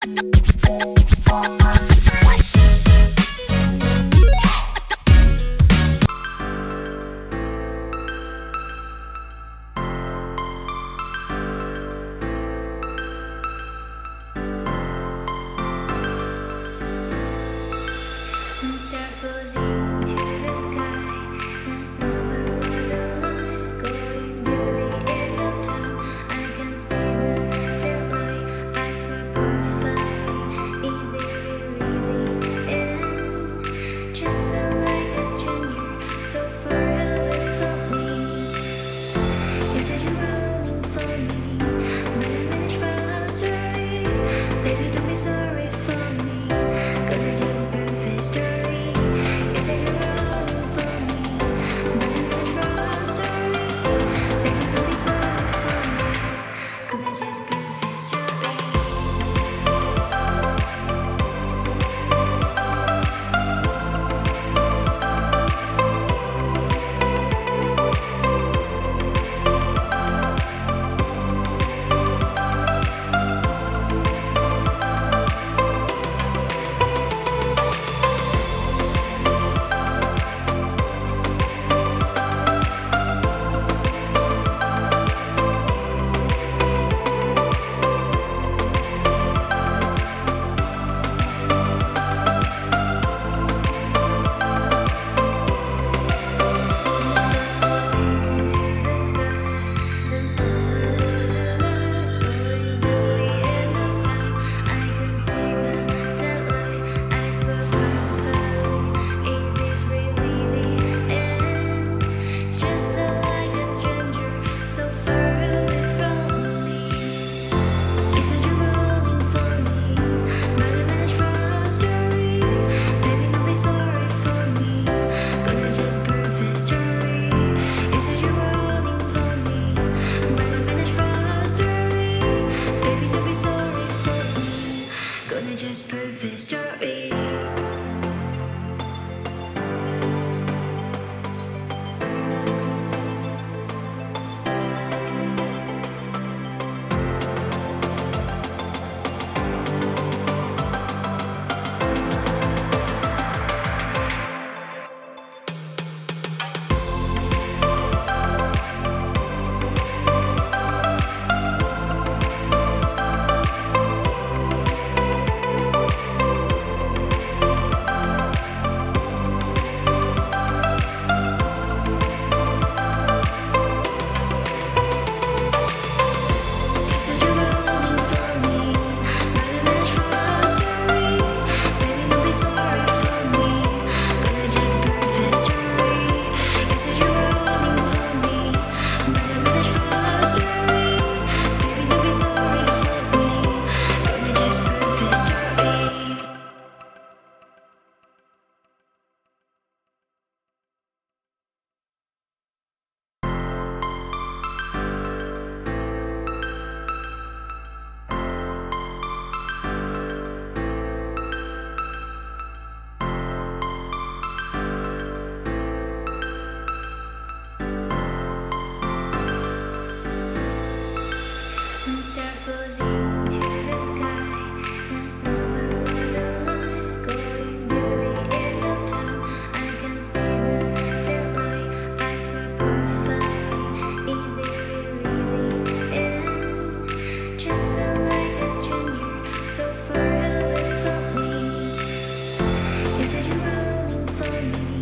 Star floating to the sky. The summer was alive, going to the end of time. I can see the daylight. Eyes were perfect. Is it really the end? Just so like a stranger, so far away from me. You said you were running for me, but I managed for our story. Baby, don't be sorry for me. Gonna just perfect story. Just perfect story. Star floating to the sky. The summer was alive, going to the end of time. I can see the daylight. Eyes were perfect. Is it really the end? Just so like a stranger, so far away from me. You said you were running for me.